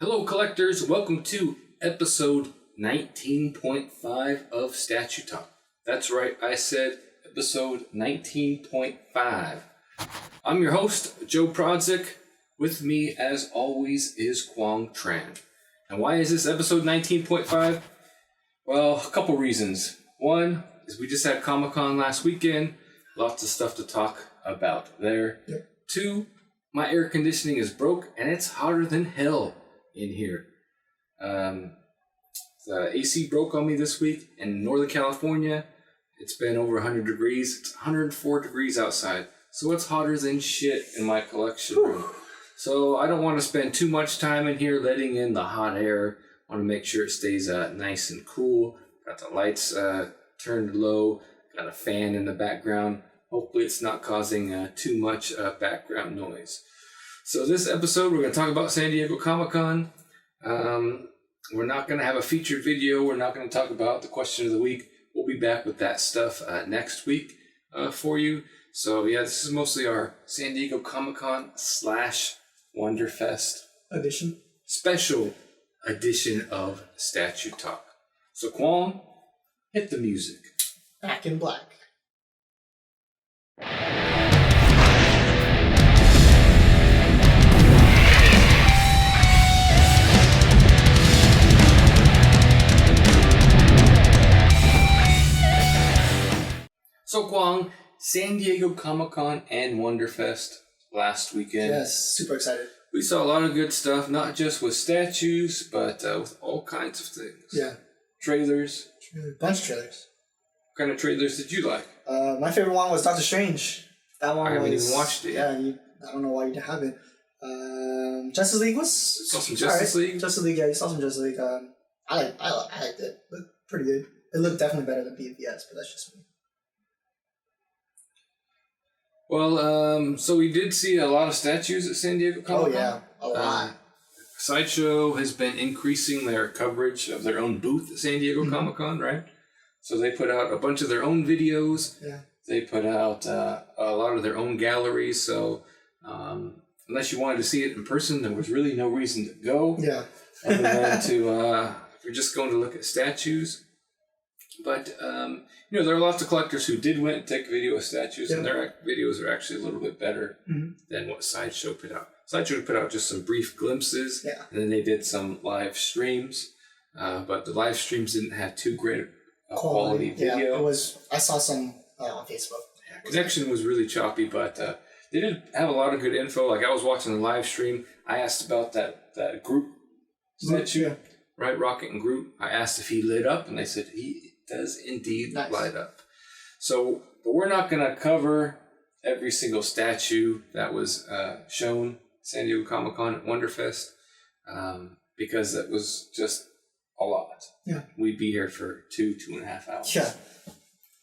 Hello, collectors. Welcome to episode 19.5 of Statue Talk. That's right, I said episode 19.5. I'm your host, Joe Prodzik. With me, as always, is Quang Tran. And why is this episode 19.5? Well, a couple reasons. One is we just had Comic-Con last weekend. Lots of stuff to talk about there. Yep. Two, my air conditioning is broke and it's hotter than hell in here. The AC broke on me this week in Northern California. It's been over 100 degrees. It's 104 degrees outside. So it's hotter than shit in my collection room. So I don't want to spend too much time in here letting in the hot air. I want to make sure it stays nice and cool. Got the lights turned low. Got a fan in the background. Hopefully it's not causing too much background noise. So this episode, we're going to talk about San Diego Comic-Con. We're not going to have a featured video. We're not going to talk about the question of the week. We'll be back with that stuff next week for you. So yeah, this is mostly our San Diego Comic-Con / Wonderfest edition. Special edition of Statue Talk. So Quang, hit the music. Back in Black. So Quang, San Diego Comic-Con and Wonderfest last weekend. Yes, super excited. We saw a lot of good stuff, not just with statues, but with all kinds of things. Yeah. Trailers. Bunch of trailers. What kind of trailers did you like? My favorite one was Doctor Strange. That one I haven't even watched it yet. Yeah, I don't know why you didn't have it. Justice League was... Saw some Justice League? Justice League, yeah, you saw some Justice League. I liked it. Looked pretty good. It looked definitely better than BVS, but that's just me. Well, so we did see a lot of statues at San Diego Comic-Con. Oh, yeah. A lot. Sideshow has been increasing their coverage of their own booth at San Diego Comic-Con, right? So they put out a bunch of their own videos. Yeah. They put out a lot of their own galleries. So unless you wanted to see it in person, there was really no reason to go. Yeah. Other than to, if you're just going to look at statues. But, there are lots of collectors who did went and take a video of statues, and their videos are actually a little bit better than what Sideshow put out. Sideshow put out just some brief glimpses, and then they did some live streams. But the live streams didn't have too great quality video. Yeah, it was. I saw some on Facebook. Yeah, connection was really choppy, but they did have a lot of good info. Like I was watching the live stream, I asked about that Groot statue, right? Rocket and Groot. I asked if he lit up, and they said he does indeed light up. So, but we're not going to cover every single statue that was shown at San Diego Comic-Con at Wonderfest because it was just a lot. Yeah. We'd be here for 2.5 hours. Yeah.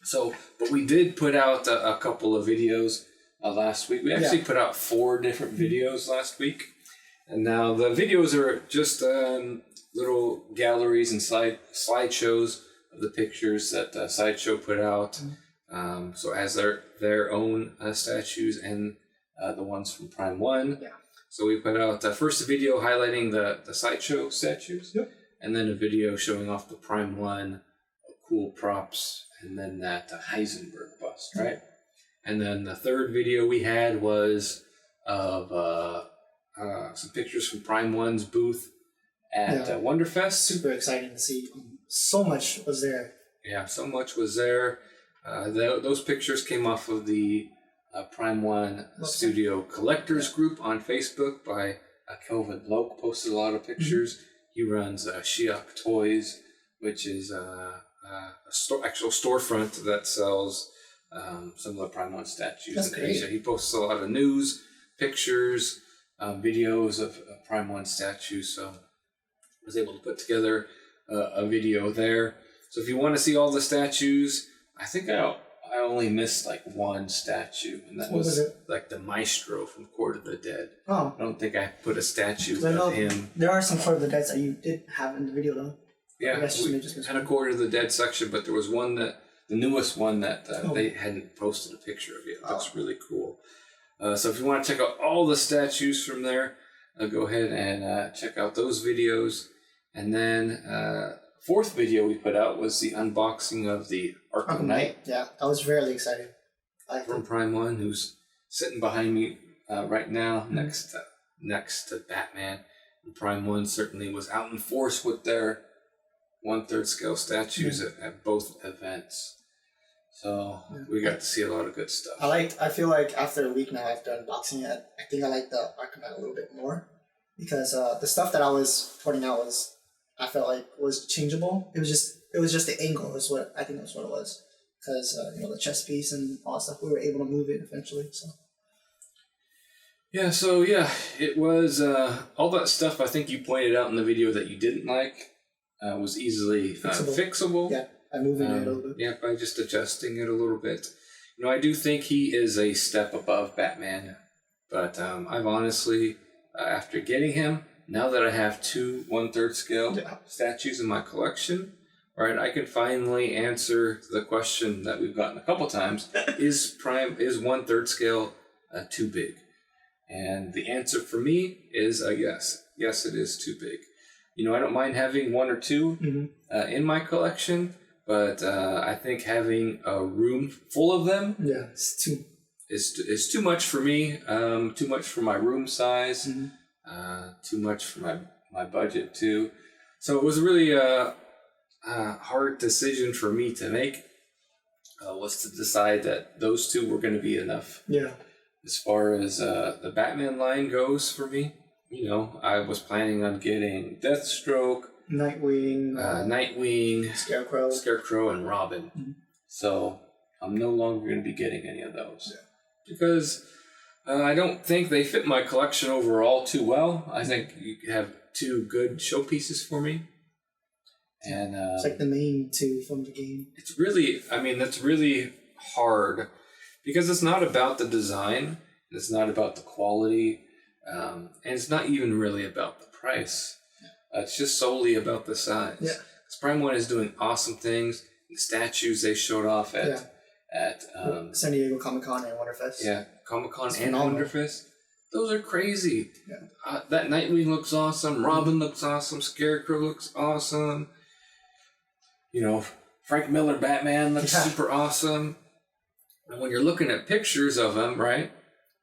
So, but we did put out a couple of videos last week. We actually put out 4 different videos last week. And now the videos are just little galleries and slideshows of the pictures that Sideshow put out. So as their own statues and the ones from Prime 1. Yeah. So we put out first a video highlighting the Sideshow statues. Yep. And then a video showing off the Prime 1 cool props and then that Heisenberg bust, right? And then the third video we had was of some pictures from Prime 1's booth at Wonderfest. Super exciting to see. So much was there. Yeah, so much was there. Those pictures came off of the Prime 1 Studio Collectors group on Facebook by Kelvin Loke. Posted a lot of pictures. He runs Shiok Toys, which is actual storefront that sells some of the Prime 1 statues in Asia. He posts a lot of news, pictures, videos of Prime 1 statues. So I was able to put together a video there. So if you want to see all the statues, I think I only missed like one statue, and that was like the Maestro from Court of the Dead. Oh. I don't think I put a statue of him. There are some Court of the Dead that you did have in the video though. Yeah, we had a Court of the Dead section, but there was one the newest one that they hadn't posted a picture of yet. That's really cool. So if you want to check out all the statues from there, go ahead and check out those videos. And then fourth video we put out was the unboxing of the Arkham Knight. Yeah, I was really excited. From Prime One, who's sitting behind me right now, next to Batman. And Prime One certainly was out in force with their 1/3 scale statues at both events. So we got to see a lot of good stuff. I feel like after a week now, after unboxing it, I think I like the Arkham Knight a little bit more because the stuff that I was pointing out I felt like was changeable. It was just the angle is what I think that's what it was. Because the chest piece and all that stuff, we were able to move it eventually. So it was all that stuff. I think you pointed out in the video that you didn't like was easily fixable. Yeah, by moving it a little bit. Yeah, by just adjusting it a little bit. I do think he is a step above Batman, but I've honestly, after getting him, now that I have 2 1/3 scale statues in my collection. Right, I can finally answer the question that we've gotten a couple times: is 1/3 scale too big? And the answer for me is yes. Yes, it is too big. I don't mind having 1 or 2 in my collection, but I think having a room full of them is too much for me. Too much for my room size. Too much for my budget too. So it was really hard decision for me to make was to decide that those 2 were going to be enough. Yeah. As far as the Batman line goes for me, I was planning on getting Deathstroke, Nightwing, Scarecrow, and Robin. So I'm no longer going to be getting any of those because I don't think they fit my collection overall too well. I think you have 2 good showpieces for me. And it's like the main 2 from the game. It's really, that's really hard because it's not about the design, it's not about the quality, and it's not even really about the price. It's just solely about the size. Yeah. Because Prime One is doing awesome things. The statues they showed off at San Diego Comic-Con and Wonderfest. Yeah, Comic-Con and Wonderfest. Those are crazy. Yeah. That Nightwing looks awesome. Robin looks awesome. Scarecrow looks awesome. Frank Miller Batman looks super awesome. And when you're looking at pictures of them, right,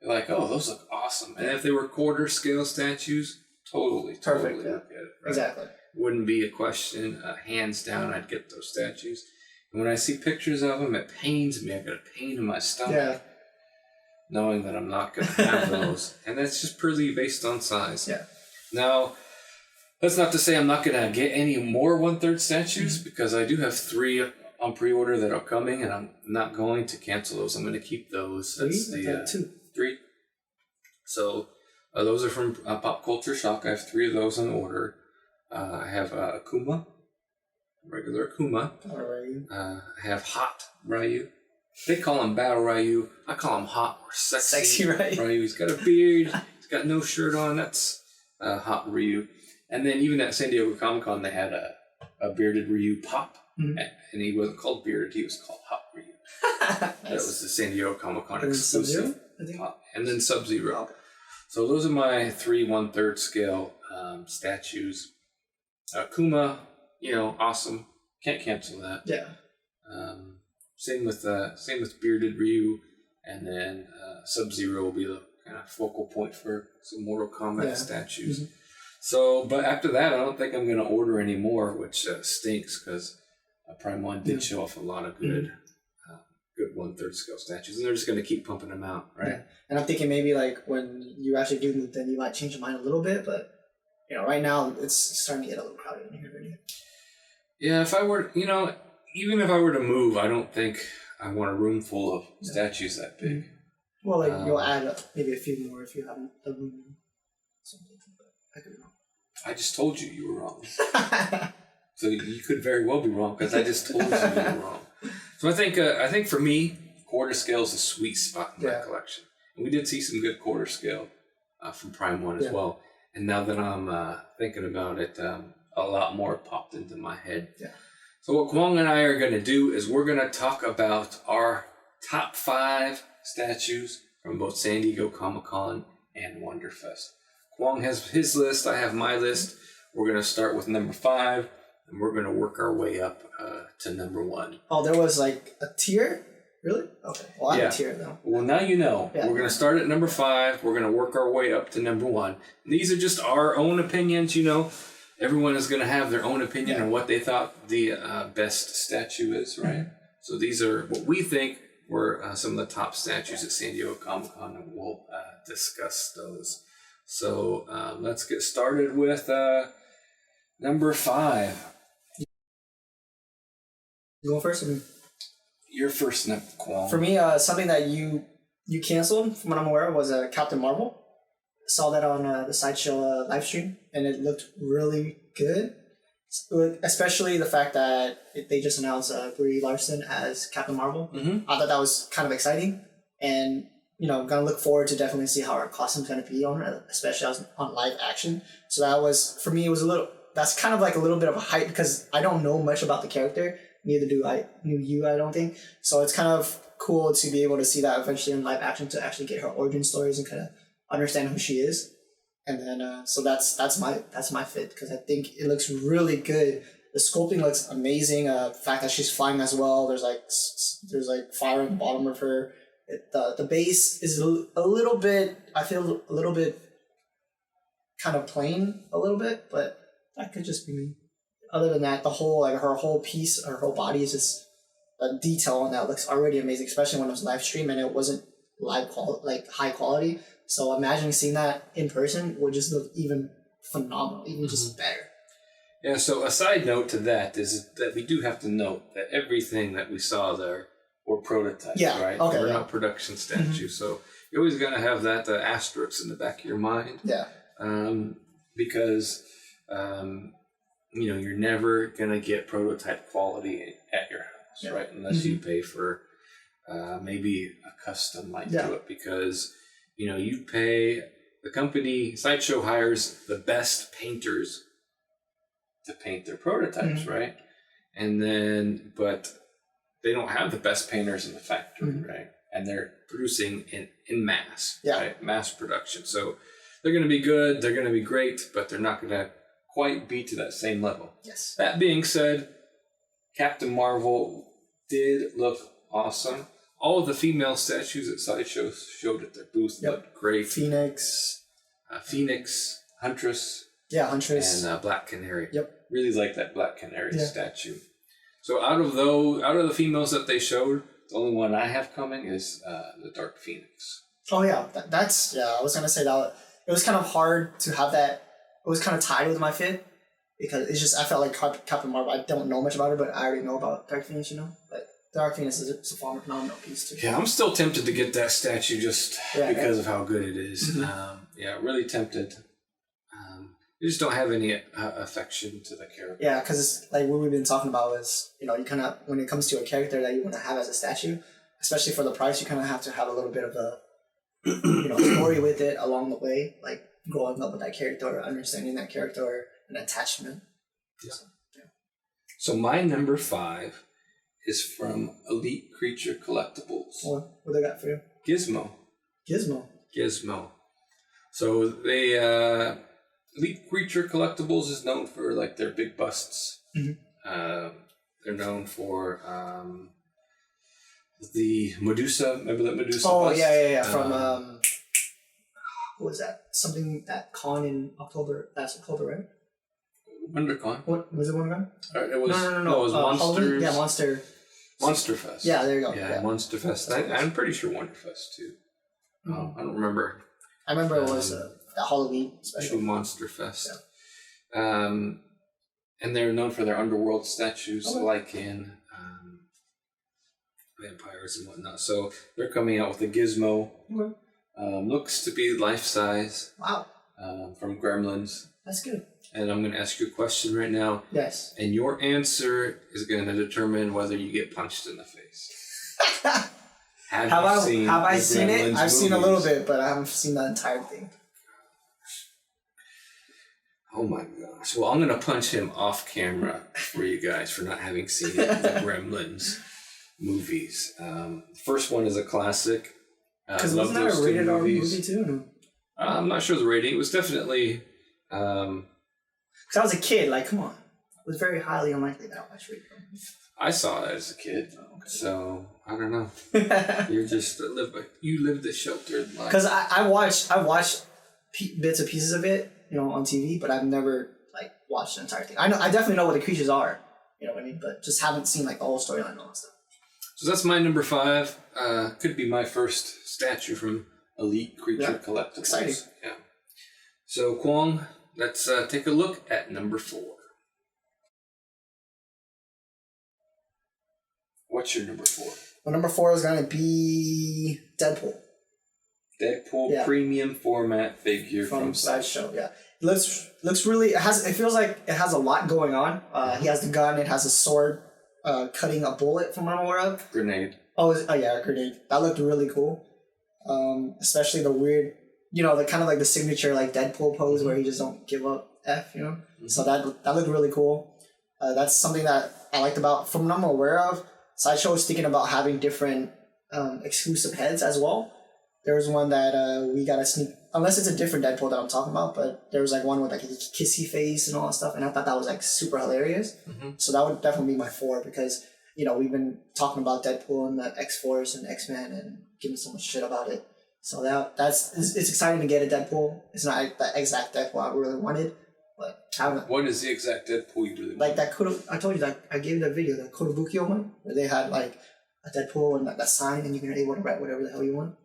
you're like, oh, those look awesome. And if they were 1/4 scale statues, totally perfect, would get it. Right? Exactly. Wouldn't be a question. Hands down, I'd get those statues. And when I see pictures of them, it pains me. I got a pain in my stomach. Knowing that I'm not going to have those. And that's just purely based on size. Yeah. Now, that's not to say I'm not going to get any more 1/3 statues because I do have 3 on pre-order that are coming and I'm not going to cancel those. I'm going to keep those. That's 3. So those are from Pop Culture Shock. I have 3 of those on order. I have Akuma, regular Akuma. I have Hot Ryu. They call him Battle Ryu. I call him Hot or Sexy Ryu. He's got a beard. He's got no shirt on. That's Hot Ryu. And then even at San Diego Comic-Con, they had a bearded Ryu pop. And he wasn't called bearded. He was called Hot Ryu. Nice. That was the San Diego Comic-Con exclusive. And then Sub-Zero. Okay. So those are my 3 1/3 scale statues. Akuma, awesome. Can't cancel that. Yeah. Same with bearded Ryu, and then Sub-Zero will be the kind of focal point for some Mortal Kombat statues. So, but after that, I don't think I'm going to order any more, which stinks because Prime One did show off a lot of good 1/3 scale statues, and they're just going to keep pumping them out, right? Yeah. And I'm thinking maybe like when you actually do move, then you might change your mind a little bit, but right now it's starting to get a little crowded in here already. Yeah, if I were, even if I were to move, I don't think I want a room full of statues that big. Well, like you'll add maybe a few more if you have a room. Something, but I could be wrong. I just told you you were wrong. So you could very well be wrong because I just told you were wrong. So I think for me, 1/4 scale is a sweet spot in my collection. And we did see some good 1/4 scale from Prime One as well. And now that I'm thinking about it, a lot more popped into my head. Yeah. So what Kwong and I are going to do is we're going to talk about our top 5 statues from both San Diego Comic-Con and Wonderfest. Kwong has his list. I have my list. We're going to start with number 5, and we're going to work our way up to number 1. Oh, there was like a tier? Really? Okay. Well, I'm a tier though. Well, now you know. Yeah. We're going to start at number 5. We're going to work our way up to number 1. These are just our own opinions, Everyone is going to have their own opinion on what they thought the best statue is, right? Mm-hmm. So these are what we think were some of the top statues at San Diego Comic-Con, and we'll discuss those. So let's get started with number 5. You go first? Your first, Kwong. For me, something that you canceled, from what I'm aware of, was Captain Marvel. Saw that on the Sideshow live stream, and it looked really good. Especially the fact that they just announced Brie Larson as Captain Marvel. Mm-hmm. I thought that was kind of exciting, and I'm gonna look forward to definitely see how her costume's gonna be on her, especially on live action. So that was, for me, it was a little. That's kind of like a little bit of a hype because I don't know much about the character. Neither knew you, I don't think. So it's kind of cool to be able to see that eventually in live action, to actually get her origin stories and kind of understand who she is. And then so that's my fit, because I think it looks really good. The sculpting looks amazing. The fact that she's flying as well. There's like fire on the bottom of her. The base is a little bit. I feel a little bit kind of plain a little bit, but that could just be me. Other than that, the whole her whole piece, her whole body is just a detail on that looks already amazing, especially when it was live stream and it wasn't high quality. So imagine seeing that in person would just look even phenomenal, even just better. Yeah, so a side note to that is that we do have to note that everything that we saw there were prototypes, right? Okay, We're not production statues. So you're always going to have that asterisk in the back of your mind. Yeah. Because, you're never going to get prototype quality at your house, right? Unless you pay for maybe a custom to it, because you pay, the company Sideshow hires the best painters to paint their prototypes, right? And then, but they don't have the best painters in the factory, right? And they're producing in mass, right? Mass production. So they're going to be good, they're going to be great, but they're not going to quite be to that same level. Yes. That being said, Captain Marvel did look awesome. All of the female statues at Sideshow showed at their booth looked great. Phoenix, Huntress. Yeah, Huntress. And Black Canary. Yep. Really like that Black Canary statue. So out of the females that they showed, the only one I have coming is the Dark Phoenix. Oh yeah, that's I was gonna say that it was kind of hard to have that. It was kind of tied with my fit because it's just I felt like Captain Marvel. I don't know much about her, but I already know about Dark Phoenix, But Dark Phoenix is a phenomenal piece too. Yeah, I'm still tempted to get that statue just because of how good it is. Really tempted. You just don't have any affection to the character. Yeah, because like what we've been talking about is, you kind of, when it comes to a character that you want to have as a statue, especially for the price, you kind of have to have a little bit of a, story with it along the way, like growing up with that character, or understanding that character, or an attachment. Yeah. So my number 5 is from Elite Creature Collectibles. What they got for you? Gizmo. So they... Elite Creature Collectibles is known for like their big busts. They're known for the Medusa. Remember that Medusa bust? Oh, yeah. From what was that? Something at Con in October. Last October, right? WonderCon. What was it? WonderCon? It was no. It was Monsters. Yeah, Monsterfest. Yeah, there you go. Yeah. Monsterfest. I'm pretty sure Wonderfest too. I don't remember. I remember it was the Halloween special. Monsterfest. Yeah. And they're known for their underworld statues, like in vampires and whatnot. So they're coming out with a Gizmo. Okay. Looks to be life-size. Wow. From Gremlins. That's good. And I'm going to ask you a question right now. Yes. And your answer is going to determine whether you get punched in the face. Have I seen it? I've seen a little bit, but I haven't seen the entire thing. Oh my gosh. Well, I'm going to punch him off camera for you guys for not having seen the Gremlins movies. First one is a classic. Because wasn't that a rated R movie too? I'm not sure the rating. It was definitely. Because I was a kid, like, come on. It was very highly unlikely that I'll watch it. I saw it as a kid, so I don't know. You're just you live the sheltered life. Because I watched bits and pieces of it, on TV, but I've never like watched the entire thing. I definitely know what the creatures are, you know what I mean, but just haven't seen like the whole storyline and all that stuff. So that's my number 5. Could be my first statue from Elite Creature Collectibles. Exciting. Yeah. So Kwong, let's take a look at number 4. What's your number 4? Well, number 4 is going to be Deadpool. Deadpool premium format figure from Sideshow. Yeah, it looks really. It feels like it has a lot going on. He has the gun. It has a sword, cutting a bullet from what I'm aware of. Grenade. Oh yeah, a grenade. That looked really cool. Especially the weird, the kind of like the signature like Deadpool pose where he just don't give up F. Mm-hmm. So that looked really cool. That's something that I liked about. From what I'm aware of, Sideshow was thinking about having different exclusive heads as well. There was one that we got a sneak, unless it's a different Deadpool that I'm talking about, but there was like one with like a kissy face and all that stuff, and I thought that was like super hilarious. Mm-hmm. So that would definitely be my 4 because, we've been talking about Deadpool and the X-Force and X-Men and giving so much shit about it. So it's exciting to get a Deadpool. It's not like the exact Deadpool I really wanted, but what is the exact Deadpool you really want? Like that I told you that I gave you that video, the Kotobukiyo one, where they had like a Deadpool and that sign and you can able to write whatever the hell you want.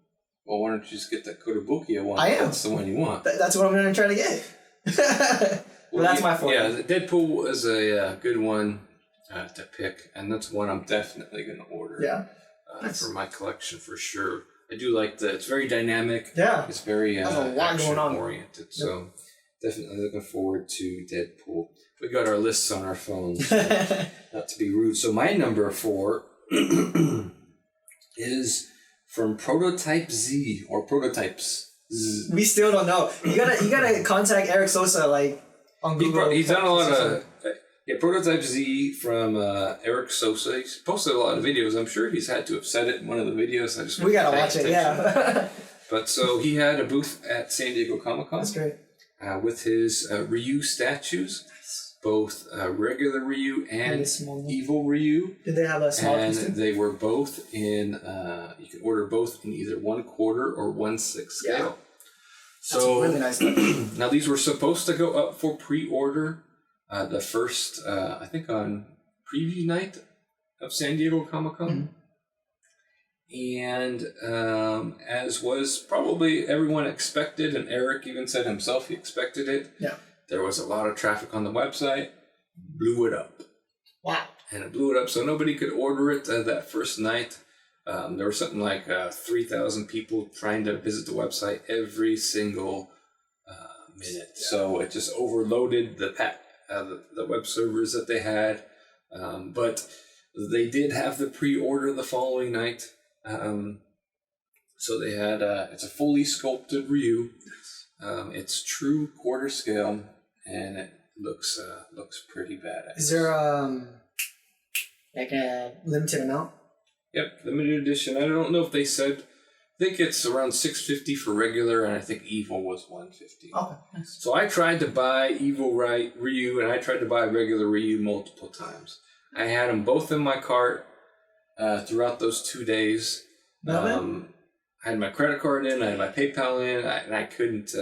Well, why don't you just get that Kotobukiya one? I am. That's the one you want. That's what I'm going to try to get. Well, that's my 4. Yeah, Deadpool is a good one to pick, and that's one I'm definitely going to order. Yeah. For my collection for sure. I do like it's very dynamic. Yeah. It's very action oriented. Yep. So definitely looking forward to Deadpool. We got our lists on our phones. Not to be rude. So my number 4 is from Prototype Z or Prototypes Z. We still don't know. You gotta contact Eric Sosa on Google. He's done a lot of Prototype Z from Eric Sosa. He's posted a lot of videos. I'm sure he's had to have said it in one of the videos. We gotta watch it. Yeah. But so he had a booth at San Diego Comic-Con. That's great. With his Ryu statues. Both regular Ryu and evil Ryu. Did they have a small piece? And they were both in, you can order both in either 1/4 or 1/6 scale. Yeah. So, really nice. Now these were supposed to go up for pre-order the first, I think on preview night of San Diego Comic-Con. Mm-hmm. And as was probably everyone expected, and Eric even said himself he expected it. Yeah. There was a lot of traffic on the website, blew it up. Wow. And it blew it up, so nobody could order it that first night. There were something like 3,000 people trying to visit the website every single minute. Yeah. So it just overloaded the web servers that they had. But they did have the pre-order the following night. So they had, it's a fully sculpted Ryu. It's true quarter scale. And it looks pretty badass. Is there like a limited amount? Yep, limited edition. I don't know if they said. I think it's around $650 for regular, and I think Evil was $150. Okay, nice. So I tried to buy Evil Ryu, and I tried to buy regular Ryu multiple times. I had them both in my cart throughout those 2 days. I had my credit card in, I had my PayPal in, and I couldn't.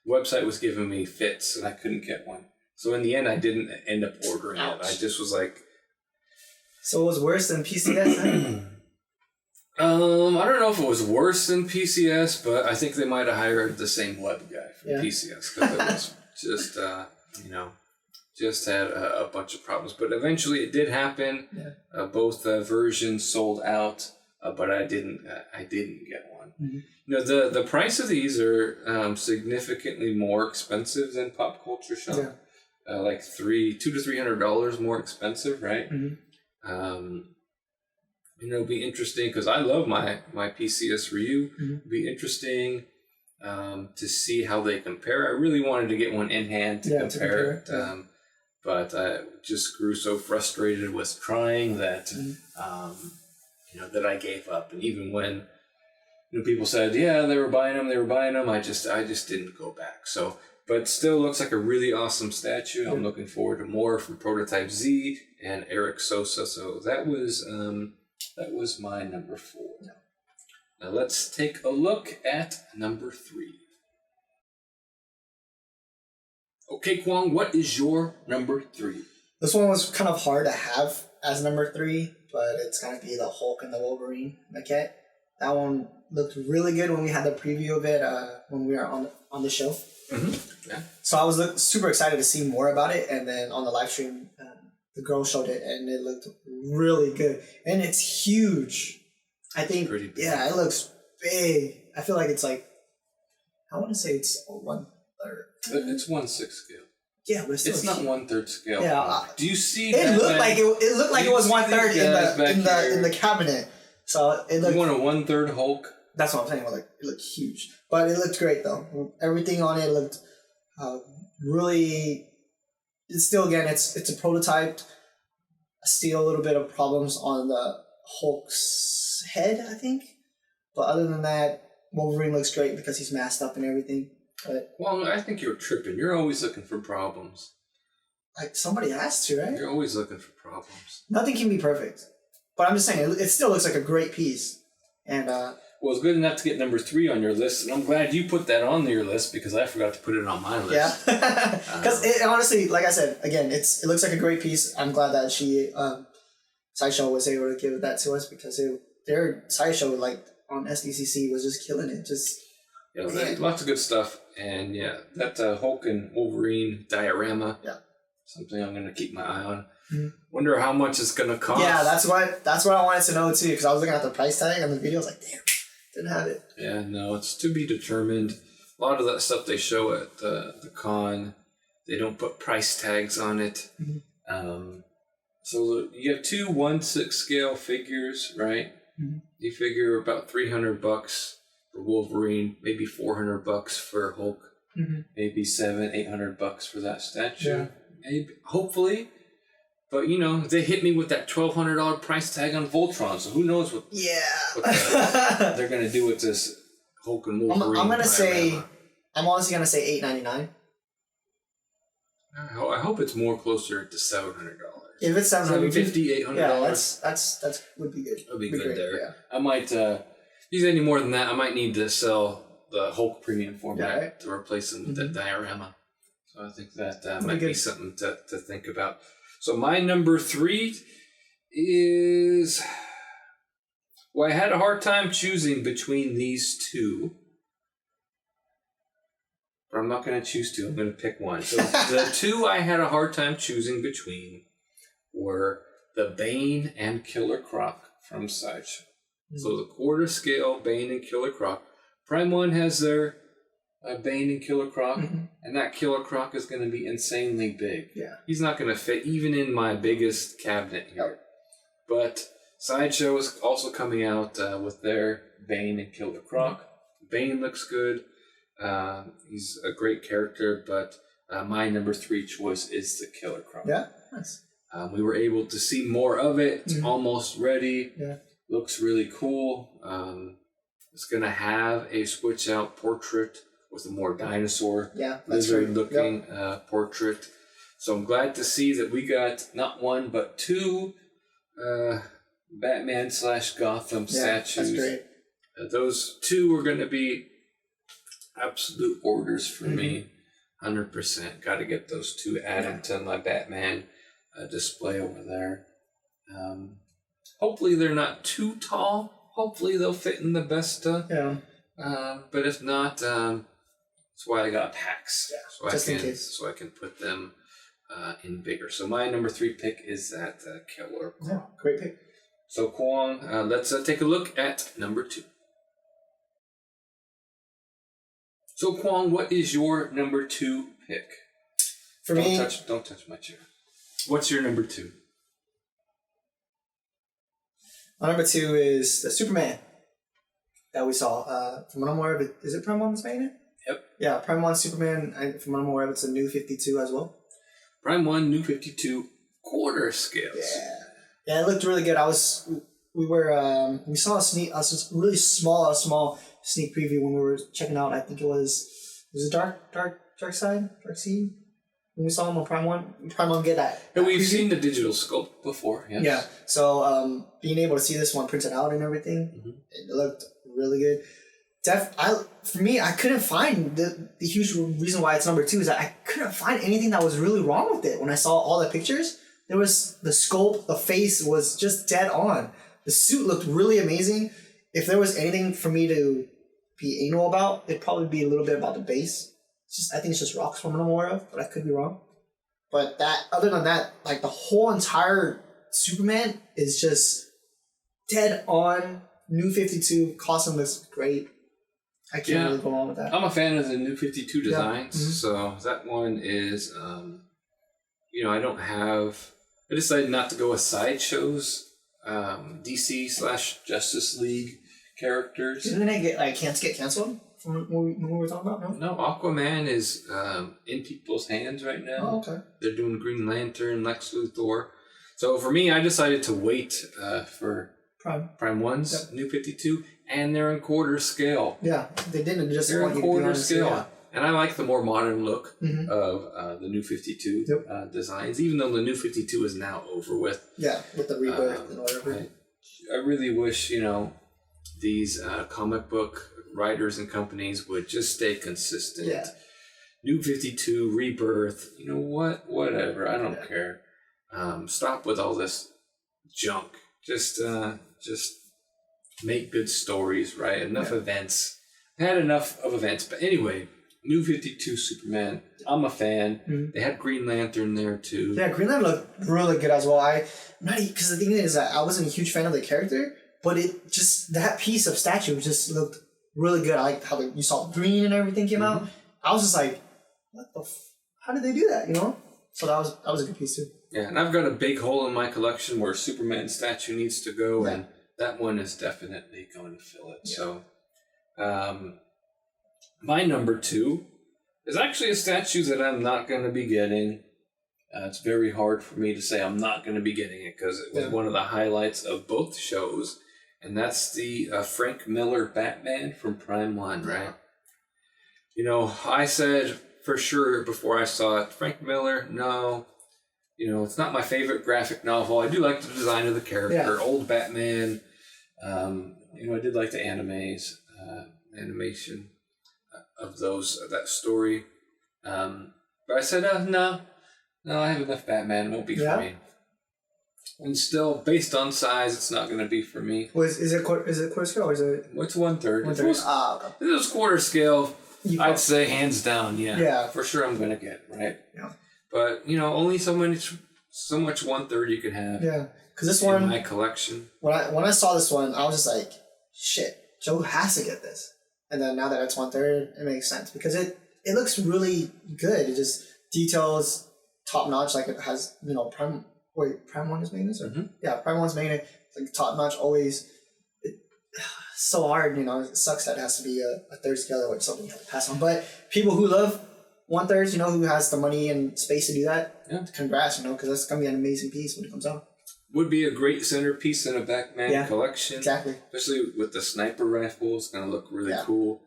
Website was giving me fits and I couldn't get one. So in the end, I didn't end up ordering it. I just was like... So it was worse than PCS? I don't know if it was worse than PCS, but I think they might have hired the same web guy from PCS because it was just, just had a bunch of problems. But eventually it did happen. Yeah. Both versions sold out, but I didn't get one. Mm-hmm. The price of these are significantly more expensive than Pop Culture Shop. Yeah. Like $200 to $300 more expensive, right? Mm-hmm. It'll be interesting because I love my PCS Ryu. Mm-hmm. It'll be interesting to see how they compare. I really wanted to get one in hand to compare it. Yeah. But I just grew so frustrated with trying that, that I gave up. And even when people said, yeah, they were buying them. I just didn't go back. So, but still looks like a really awesome statue. I'm looking forward to more from Prototype Z and Eric Sosa. So that was my number 4. Now let's take a look at number 3. Okay, Kwong, what is your number 3? This one was kind of hard to have as number 3, but it's gonna be the Hulk and the Wolverine maquette. That one looked really good when we had the preview of it when we were on the show. Mm-hmm. Yeah. So I was super excited to see more about it, and then on the live stream, the girl showed it, and it looked really good. And it's huge. I think, pretty big. Yeah, it looks big. I feel like it's like, I want to say it's 1/3. It's 1/6 scale. Yeah, but it's not 1/3 scale. Yeah. Do you see? It looked like it was 1/3 in the cabinet. So it looked. You want a 1/3 Hulk? That's what I'm saying. Like, it looked huge, but it looked great though. Everything on it looked really. It's still, again, it's a prototype. I see a little bit of problems on the Hulk's head, I think, but other than that, Wolverine looks great because he's masked up and everything. But, well, I think you're tripping. You're always looking for problems. like, somebody has to, right? You're always looking for problems. Nothing can be perfect, but I'm just saying it still looks like a great piece, and. Well, it's good enough to get number 3 on your list, and I'm glad you put that on your list because I forgot to put it on my list. Yeah, because honestly, like I said, again, it looks like a great piece. I'm glad that she Sideshow was able to give that to us because their Sideshow, like on SDCC, was just killing it. Lots of good stuff, and that Hulk and Wolverine diorama. Yeah, something I'm gonna keep my eye on. Mm-hmm. Wonder how much it's gonna cost. Yeah, that's what I wanted to know too, because I was looking at the price tag on the video. I was like, damn. Didn't have it. Yeah, no, it's to be determined. A lot of that stuff they show at the con, they don't put price tags on it. Mm-hmm. So you have 2 1/6 scale figures, right? Mm-hmm. You figure about $300 for Wolverine, maybe $400 for Hulk, maybe $700-800 for that statue. Yeah. Maybe, hopefully. But, they hit me with that $1,200 price tag on Voltron, so who knows what they're going to do with this Hulk and Wolverine. I'm honestly going to say $899. I hope it's more closer to $700. If it's $750, $800. Yeah, that's would be good. That'd be good there. Yeah. I might, if you any more than that, I might need to sell the Hulk premium format to replace them with that diorama. So I think that might be something to think about. So my number 3 is... Well, I had a hard time choosing between these 2. But I'm not going to choose 2. I'm going to pick one. So the 2 I had a hard time choosing between were the Bane and Killer Croc from Sideshow. So the quarter scale Bane and Killer Croc. Prime 1 has their Bane and Killer Croc, and that Killer Croc is going to be insanely big. Yeah. He's not going to fit even in my biggest cabinet here. But Sideshow is also coming out with their Bane and Killer Croc. Bane looks good. He's a great character, but my number 3 choice is the Killer Croc. Yeah, nice. We were able to see more of it. It's almost ready. Yeah. Looks really cool. It's going to have a switch out portrait with a more dinosaur lizard looking portrait. So I'm glad to see that we got not 1 but 2 Batman / Gotham statues. That's great. Those 2 are going to be absolute orders for me. 100%. Got to get those 2 added to my Batman display over there. Hopefully they're not too tall. Hopefully they'll fit in the best. But if not, that's why I got packs. Yeah, just in case. So I can put them in bigger. So my number 3 pick is that Killer Croc. Yeah, great pick. So Kwong, let's take a look at number 2. So Kwong, what is your number 2 pick? For me, don't touch my chair. What's your number 2? My number 2 is the Superman that we saw. From what I'm aware of, is it Prime 1 that's making it? Yep. Yeah, Prime 1 Superman, from what I'm aware of, it's a new 52 as well. Prime 1, new 52, quarter scales. Yeah, it looked really good. I was we saw a really small sneak preview when we were checking out. I think it was it Dark Side when we saw him on Prime One get that. And we've seen the digital sculpt before. Yes. Yeah. So being able to see this one printed out and everything, it looked really good. For me, I couldn't find the huge reason why it's number 2 is that I couldn't find anything that was really wrong with it. When I saw all the pictures, there was the sculpt, the face was just dead on. The suit looked really amazing. If there was anything for me to be anal about, it'd probably be a little bit about the base. I think it's just rocks from what I'm aware of, but I could be wrong. But other than that, like the whole entire Superman is just dead on. New 52 costume looks great. I can't really go on with that. I'm a fan of the New 52 designs, so that one is, I decided not to go with Sideshow's DC/Justice League characters. Didn't they get canceled from when we were talking about? No, Aquaman is in people's hands right now. Oh, okay. They're doing Green Lantern, Lex Luthor. So for me, I decided to wait for Prime 1's New 52, and they're in quarter scale. Yeah, they didn't just they're want in you to quarter be honest, scale. yeah. And I like the more modern look of the New 52 designs, even though the New 52 is now over with. Yeah, with the rebirth and whatever. I really wish, these comic book writers and companies would just stay consistent. Yeah. New 52, rebirth, whatever, I don't care. Stop with all this junk. Just make good stories, right? Enough events. I had enough of events. But anyway, New 52 Superman, I'm a fan. They had Green Lantern there too. Yeah, Green Lantern looked really good as well. Because the thing is that I wasn't a huge fan of the character, but that piece of statue just looked really good. I liked how you saw green and everything came out. I was just like, how did they do that, So that was a good piece too. Yeah, and I've got a big hole in my collection where Superman statue needs to go, and that one is definitely going to fill it. Yeah. So, my number 2 is actually a statue that I'm not going to be getting. It's very hard for me to say I'm not going to be getting it because it was one of the highlights of both shows, and that's the Frank Miller Batman from Prime 1, right? I said for sure before I saw it, Frank Miller, no. It's not my favorite graphic novel. I do like the design of the character, old Batman. I did like the animation of that story. But I said, no, I have enough Batman. It won't be for me. And still, based on size, it's not going to be for me. Is it quarter scale or is it? What's 1/3? If it was quarter scale, I'd say hands down, yeah. For sure I'm going to get, right? Yeah. But, only so much 1/3 you can have. Yeah. Because this one, in my collection. When I saw this one, I was just like, shit, Joe has to get this. And then now that it's 1/3, it makes sense because it looks really good. It just details top notch, like it has, Prime 1 is maintenance? Yeah, Prime 1's maintenance, like top notch, always. So hard, it sucks that it has to be a third scale or something you have to pass on. But people who love 1/3, who has the money and space to do that, congrats, because that's going to be an amazing piece when it comes out. Would be a great centerpiece in a Batman collection. Exactly. Especially with the sniper rifle. It's going to look really cool.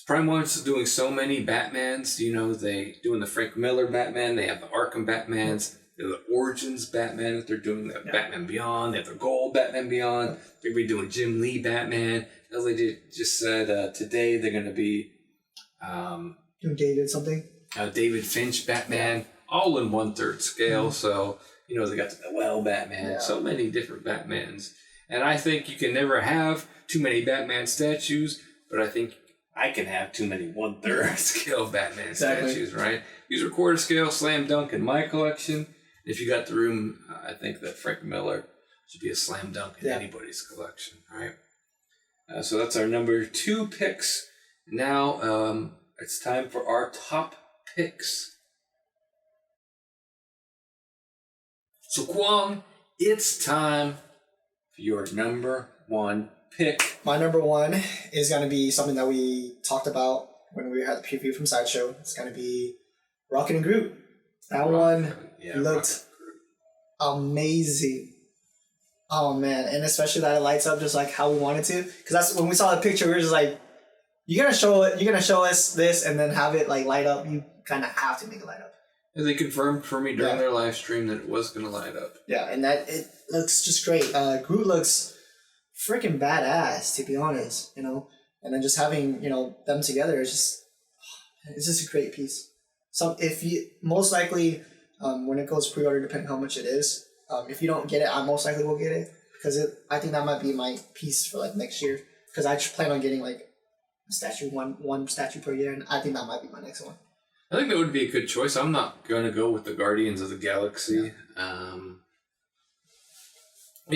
Prime 1's doing so many Batmans. They doing the Frank Miller Batman. They have the Arkham Batmans. The Origins Batman that they're doing. They have Batman Beyond. They have the Gold Batman Beyond. They're going to be doing Jim Lee Batman. As they just said today, they're going to be... doing David something? David Finch Batman. All in 1/3 scale. So... they got the Noel Batman, so many different Batmans. And I think you can never have too many Batman statues, but I think I can have too many 1/3 scale Batman statues, right? These are quarter scale, slam dunk in my collection. If you got the room, I think that Frank Miller should be a slam dunk in anybody's collection, right? So that's our number 2 picks. Now it's time for our top picks. So, Kwong, it's time for your number 1 pick. My number 1 is going to be something that we talked about when we had the preview from Sideshow. It's going to be Rocket and Groot. That one looked amazing. Oh man, and especially that it lights up just like how we wanted to. Because that's when we saw the picture, we were just like, you're gonna show us this and then have it like light up. You kind of have to make it light up. And they confirmed for me during their live stream that it was gonna light up. Yeah, and that it looks just great. Groot looks freaking badass, to be honest. You know, and then just having them together is just a great piece. So if you most likely when it goes pre-order, depending how much it is, if you don't get it, I most likely will get it because I think that might be my piece for like next year because I plan on getting like a statue one statue per year, and I think that might be my next one. I think that would be a good choice. I'm not going to go with the Guardians of the Galaxy. Yeah.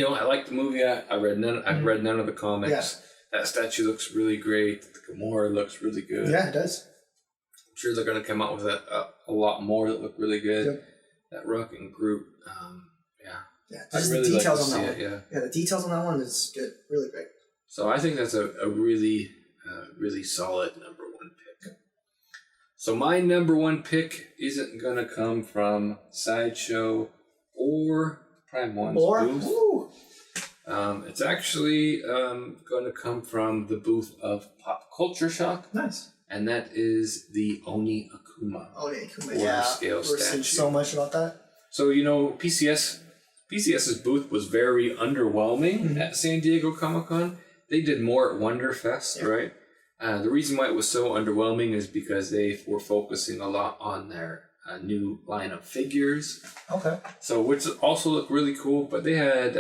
I like the movie. I've read none of the comics. Yeah. That statue looks really great. The Gamora looks really good. Yeah, it does. I'm sure they're going to come out with a lot more that look really good. Yep. That Rock and Groot. Yeah, just really the details on that one. Yeah, the details on that one is good. Really great. So I think that's a really, really solid number one pick. So my number one pick isn't going to come from Sideshow or Prime One's booth. It's actually going to come from the booth of Pop Culture Shock. Nice. And that is the Oni Akuma. Oni Akuma, yeah. Scale we're seeing so much about that. So, PCS's booth was very underwhelming at San Diego Comic-Con. They did more at Wonderfest, right? The reason why it was so underwhelming is because they were focusing a lot on their new line of figures. Okay. So, which also looked really cool, but they had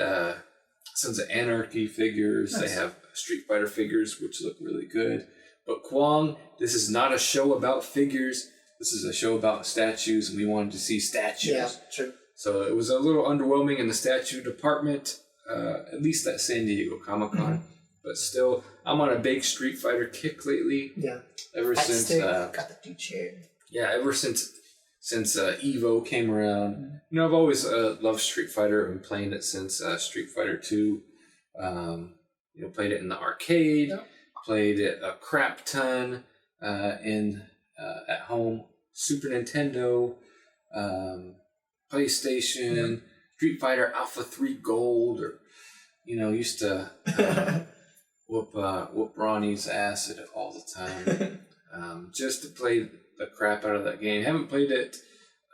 Sons of Anarchy figures. Nice. They have Street Fighter figures, which look really good. But Kwong, this is not a show about figures. This is a show about statues, and we wanted to see statues. Yeah, true. So it was a little underwhelming in the statue department, at least at San Diego Comic-Con. But still, I'm on a big Street Fighter kick lately. Yeah. Ever since got the new chair. Yeah, ever since Evo came around. I've always loved Street Fighter and playing it since Street Fighter 2. Played it in the arcade. Yep. Played it a crap ton at home. Super Nintendo, PlayStation, Street Fighter Alpha 3 Gold, or used to whoop Ronnie's ass at it all the time. Just to play the crap out of that game. Haven't played it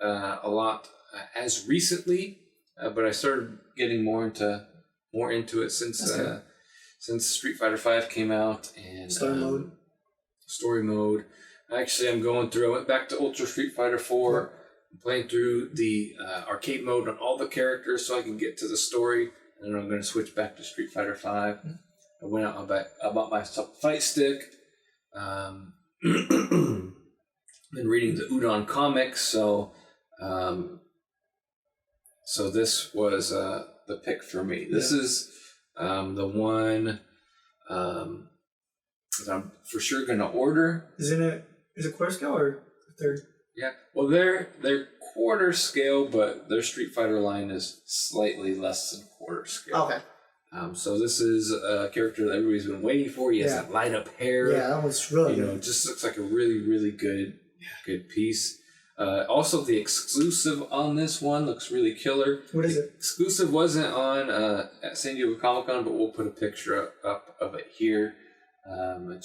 a lot as recently, but I started getting more into it since Street Fighter 5 came out and story mode. Actually, I went back to Ultra Street Fighter 4. I'm playing through the arcade mode on all the characters so I can get to the story, and then I'm going to switch back to Street Fighter 5. I went out I bought myself a fight stick. Been reading the Udon comics, so this was the pick for me. This is the one that I'm for sure gonna order. Is it quarter scale or third? Yeah, well they're quarter scale, but their Street Fighter line is slightly less than quarter scale. Okay. So this is a character that everybody's been waiting for. He has that light up hair. Yeah, that was really good. It just looks like a really, really good piece. Also, the exclusive on this one looks really killer. What is it? Exclusive wasn't on at San Diego Comic-Con, but we'll put a picture up of it here.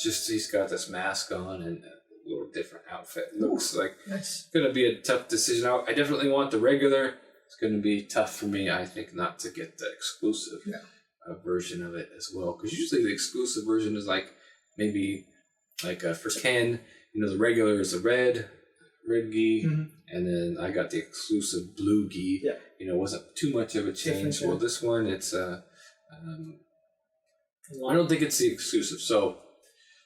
He's got this mask on and a little different outfit. Looks like it's going to be a tough decision. I definitely want the regular. It's going to be tough for me, I think, not to get the exclusive version of it as well. Because usually the exclusive version is maybe for Ken, the regular is a red gi, and then I got the exclusive blue gi. Yeah. Wasn't too much of a change. Well, this one, it's I don't think it's the exclusive. So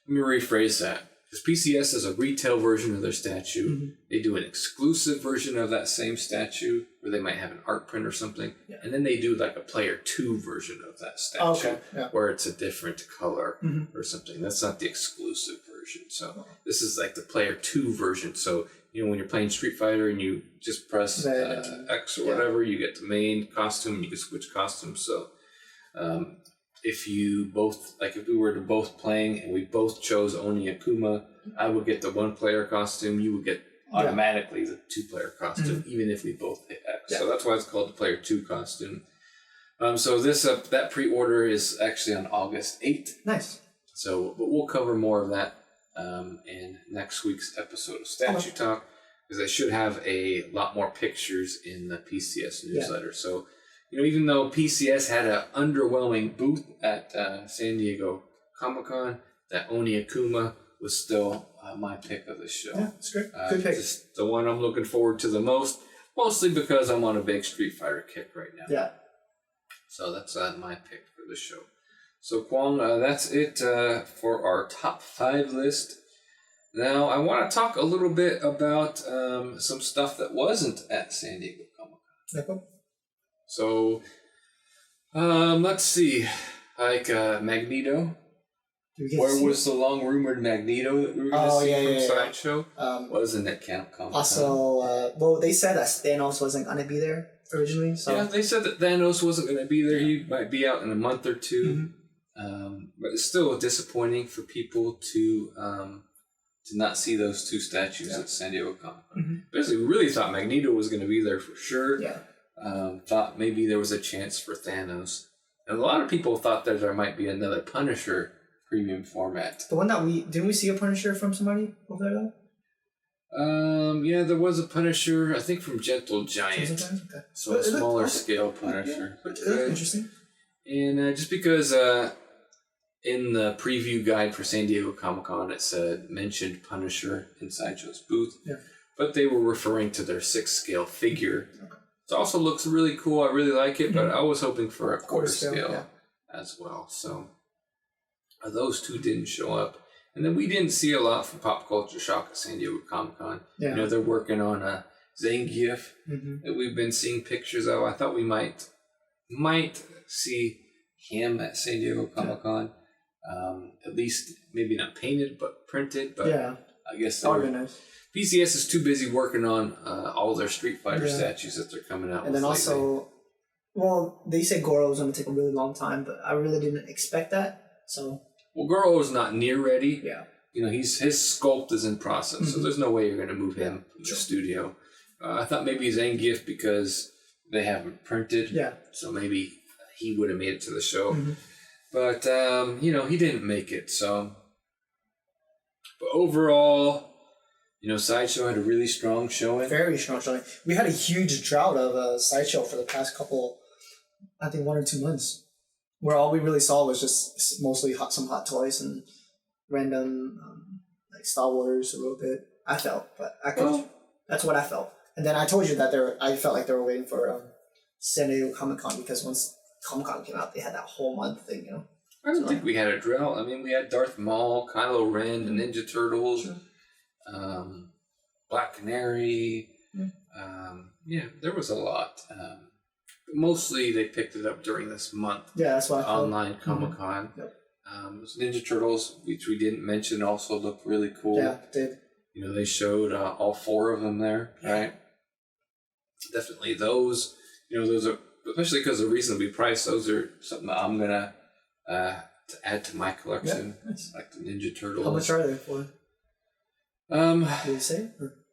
let me rephrase that. Because PCS is a retail version of their statue. They do an exclusive version of that same statue where they might have an art print or something. Yeah. And then they do a player 2 version of that statue where it's a different color or something. That's not the exclusive version. So this is the player 2 version. So, when you're playing Street Fighter and you just press X or whatever, you get the main costume and you can switch costumes. So if you both, if we were to both playing and we both chose Oni Akuma, I would get the 1-player costume. You would get automatically the 2-player costume, even if we both hit X. Yeah. So that's why it's called the player 2 costume. So this that pre-order is actually on August 8th. Nice. So, but we'll cover more of that in next week's episode of Statue Talk, because I should have a lot more pictures in the PCS newsletter. So, even though PCS had an underwhelming booth at San Diego Comic-Con, that Oni Akuma was still my pick of the show. Yeah, it's great. Good pick. Just the one I'm looking forward to the most, mostly because I'm on a big Street Fighter kick right now. Yeah. So that's my pick for the show. So Kwong, that's it for our top 5 list. Now I want to talk a little bit about some stuff that wasn't at San Diego Comic-Con. Yep. So let's see, like Magneto. Where was the long rumored Magneto that we were going to see from Sideshow? Wasn't at Comic-Con. Also, they said that Thanos wasn't going to be there originally. So. Yeah, they said that Thanos wasn't going to be there. He might be out in a month or two. But it's still disappointing for people to not see those 2 statues at San Diego Comic-Con. Basically, we really thought Magneto was going to be there for sure. Yeah. Thought maybe there was a chance for Thanos. And a lot of people thought that there might be another Punisher premium format. The one that didn't we see a Punisher from somebody over there though? Yeah, there was a Punisher, I think from Gentle Giant. Okay. So a smaller scale Punisher. Yeah. It interesting. And just because in the preview guide for San Diego Comic-Con it mentioned Punisher in Sideshow's booth. Yeah. But they were referring to their 6 scale figure. Okay. It also looks really cool. I really like it, but I was hoping for a quarter scale as well. So those 2 didn't show up. And then we didn't see a lot from Pop Culture Shock at San Diego Comic-Con. Yeah. They're working on a Zangief that we've been seeing pictures of. I thought we might see him at San Diego Comic-Con. At least maybe not painted, but printed. But I guess that would be nice. PCS is too busy working on all their Street Fighter statues that they're coming out with. And then also, they said Goro was going to take a really long time, but I really didn't expect that. So. Well, Goro is not near ready. Yeah. His sculpt is in process, so there's no way you're going to move him from the studio. I thought maybe Zangief because they haven't printed. Yeah. So maybe he would have made it to the show. But, he didn't make it, so. But overall, Sideshow had a really strong showing. Very strong showing. We had a huge drought of Sideshow for the past couple, I think 1 or 2 months. Where all we really saw was just mostly some hot toys and random, like Star Wars a little bit. I felt, but that's what I felt. And then I told you that I felt like they were waiting for San Diego Comic-Con because once Comic-Con came out, they had that whole month thing, I don't think we had a drought. I mean, we had Darth Maul, Kylo Ren, the Ninja Turtles, Black Canary. There was a lot. Mostly they picked it up during this month. Yeah, that's why online Comic-Con. Yep. Ninja Turtles, which we didn't mention, also looked really cool. Yeah, it did. They showed all 4 of them there, right? Definitely those. Those are, especially because they're reasonably priced. Those are something that I'm gonna to add to my collection. Yeah, nice. Like the Ninja Turtles. How much are they for? Did you say?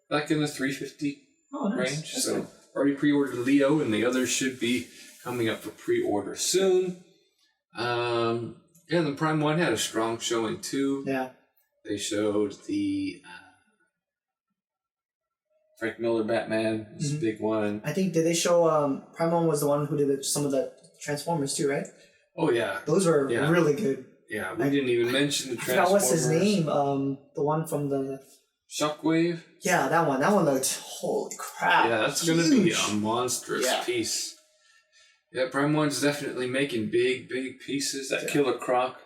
Like in the $350 nice. range. That's so. Good. Already pre-ordered Leo, and the others should be coming up for pre-order soon. The Prime 1 had a strong showing too. Yeah. They showed the Frank Miller Batman, this big one. I think, did they show, Prime 1 was the one who did some of the Transformers too, right? Oh, yeah. Those were really good. Yeah, we didn't even mention the Transformers. I forgot what's his name, the one from the... Shockwave? Yeah, that one. That one looked, holy crap. Yeah, that's going to be a monstrous piece. Yeah, Prime 1's definitely making big pieces. That Killer Croc.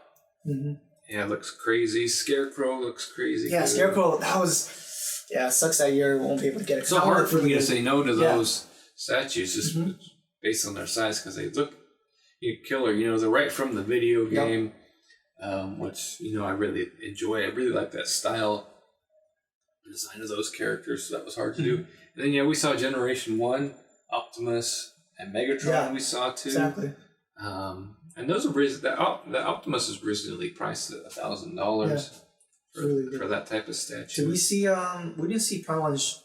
Yeah, it looks crazy. Scarecrow looks crazy. Yeah, Scarecrow, that was... Yeah, it sucks that year won't be able to get it. It's so hard for me to say no to those statues just based on their size because they look killer. They're right from the video game, which, I really enjoy. I really like that style. Design of those characters, so that was hard to do. And then we saw Generation 1, Optimus and Megatron we saw too. Exactly. And those are the Optimus is originally priced at $1,000 for that type of statue. Did we see we didn't see Prime 1's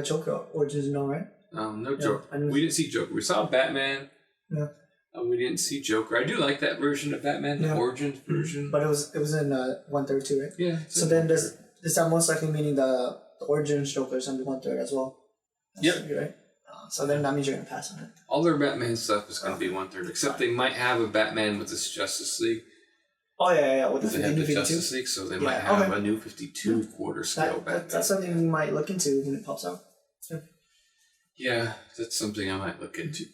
Joker Origins, right? No Joker. We didn't see Joker. We saw Batman. Yeah. We didn't see Joker. I do like that version of Batman, the Origins version. But it was in 1/3 too, right? Yeah. So then is that most likely meaning the Origins Joker is going to be 1/3 as well? That's Yep. right. So then that means you're going to pass on it. All their Batman stuff is going to be 1/3, except they might have a Batman with this Justice League. Oh, yeah. With They the have new the 52. Justice League, so they might have a new 52 quarter scale Batman. That's something we might look into when it pops out. Yeah, that's something I might look into.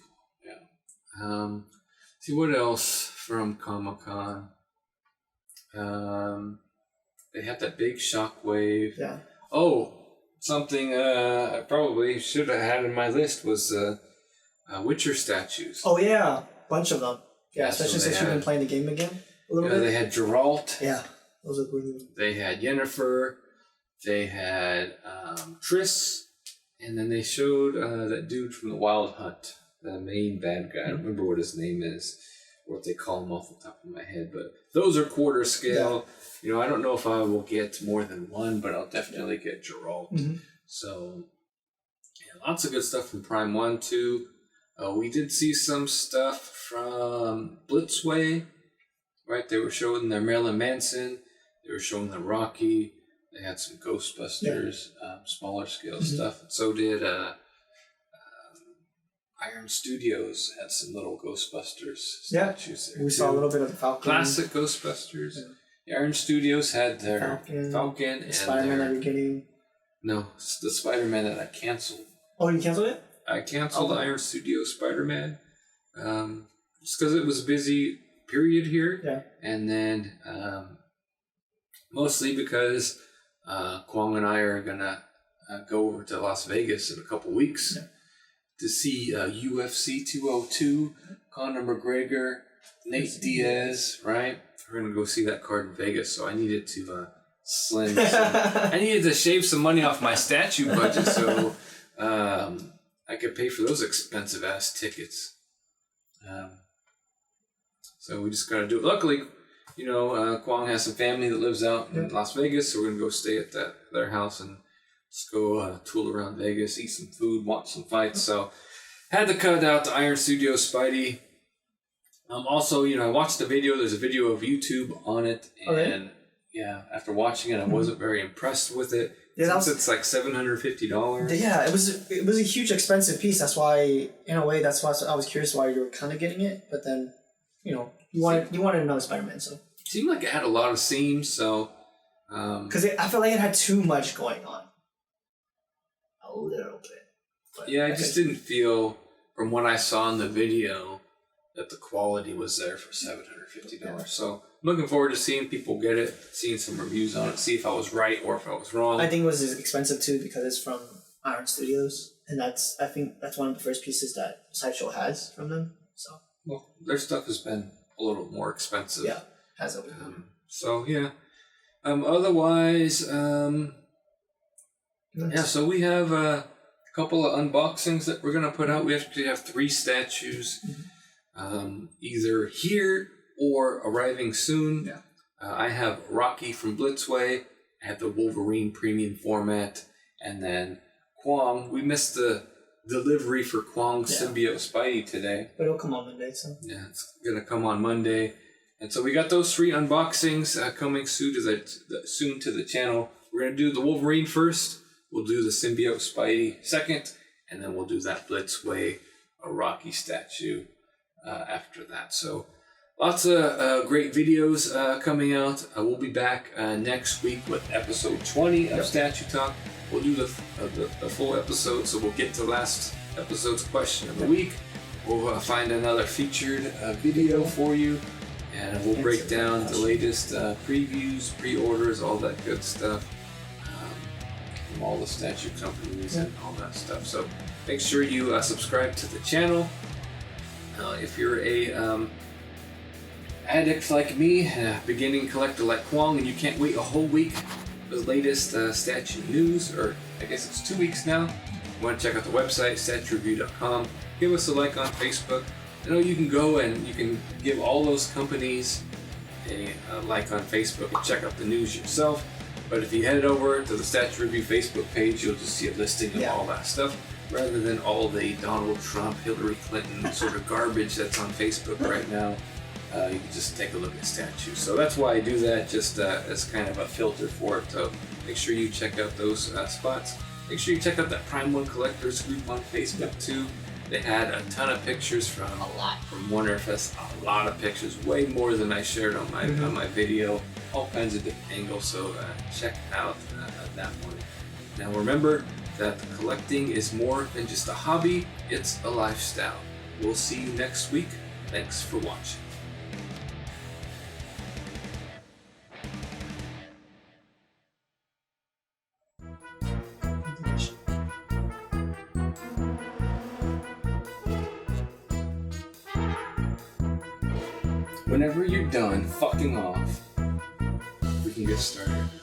Yeah. See what else from Comic-Con. They had that big Shockwave. Yeah. Oh, something I probably should have had in my list was Witcher statues. Oh yeah, bunch of them. Yeah, Yeah, especially so they since you've been had- playing the game again a little bit. They had Geralt. Yeah, those are really. They had Yennefer. They had Triss. And then they showed that dude from the Wild Hunt, the main bad guy. I don't remember what his name is, or what they call him off the top of my head. But those are quarter scale. Yeah. I don't know if I will get more than one, but I'll definitely get Geralt. Mm-hmm. So, lots of good stuff from Prime 1, 2. We did see some stuff from Blitzway, right? They were showing their Marilyn Manson. They were showing the Rocky. They had some Ghostbusters, smaller scale stuff. And so did Iron Studios had some little Ghostbusters statues there. We saw a little bit of the Falcon. Classic Ghostbusters. Yeah. Iron Studios had their Falcon and Spider-Man at the beginning. No, it's the Spider-Man that I canceled. Oh, you canceled it? I canceled Iron Studios Spider-Man just because it was a busy period here. Yeah. And then mostly because Kwong and I are going to go over to Las Vegas in a couple weeks to see UFC 202, Conor McGregor, Nate Diaz, right? We're going to go see that card in Vegas, so I needed to I needed to shave some money off my statue budget so I could pay for those expensive ass tickets. So we just got to do it. Luckily, Kwong has some family that lives out in Las Vegas, so we're going to go stay at their house and just go tool around Vegas, eat some food, watch some fights. So had to cut out the Iron Studios Spidey. Also, I watched the video. There's a video of YouTube on it, and after watching it, I wasn't very impressed with it. Yeah, it's like $750. Yeah, it was a huge expensive piece. That's why, in a way, that's why I was curious why you were kind of getting it. But then, you wanted another Spider-Man, so it seemed like it had a lot of seams. So because I felt like it had too much going on, a little bit. But I just didn't feel from what I saw in the video that the quality was there for $750. Yeah. So I'm looking forward to seeing people get it, seeing some reviews on it, see if I was right or if I was wrong. I think it was expensive too because it's from Iron Studios, and I think that's one of the first pieces that Sideshow has from them. So their stuff has been a little more expensive. Yeah, has over. So otherwise, so we have a couple of unboxings that we're gonna put out. We actually have 3 statues. Either here or arriving soon. Yeah. I have Rocky from Blitzway. I have the Wolverine premium format. And then Kwong. We missed the delivery for Kwong's Symbiote Spidey today. But it'll come on Monday, so. Yeah, it's going to come on Monday. And so we got those 3 unboxings coming soon to the channel. We're going to do the Wolverine first. We'll do the Symbiote Spidey second. And then we'll do that Blitzway Rocky statue after that. So lots of great videos coming out. We'll be back next week with episode 20 of Statue Talk. We'll do the full episode, so we'll get to last episode's question of the week. We'll find another featured video for you, and we'll break down the latest previews, pre-orders, all that good stuff from all the statue companies and all that stuff. So make sure you subscribe to the channel. If you're a addict like me, beginning collector like Kwong, and you can't wait a whole week for the latest statue news, or I guess it's 2 weeks now, you want to check out the website, statuereview.com. Give us a like on Facebook. I know you can go and you can give all those companies a like on Facebook and check out the news yourself. But if you head over to the Statue Review Facebook page, you'll just see a listing of all that stuff. rather than all the Donald Trump, Hillary Clinton sort of garbage that's on Facebook right now. You can just take a look at statues. So that's why I do that, just as kind of a filter for it. So make sure you check out those spots. Make sure you check out that Prime One Collectors group on Facebook too. They had a ton of pictures from Wonderfest, a lot of pictures, way more than I shared on my video, all kinds of different angles. So check out that one. Now remember that collecting is more than just a hobby; it's a lifestyle. We'll see you next week. Thanks for watching. Whenever you're done fucking off, we can get started.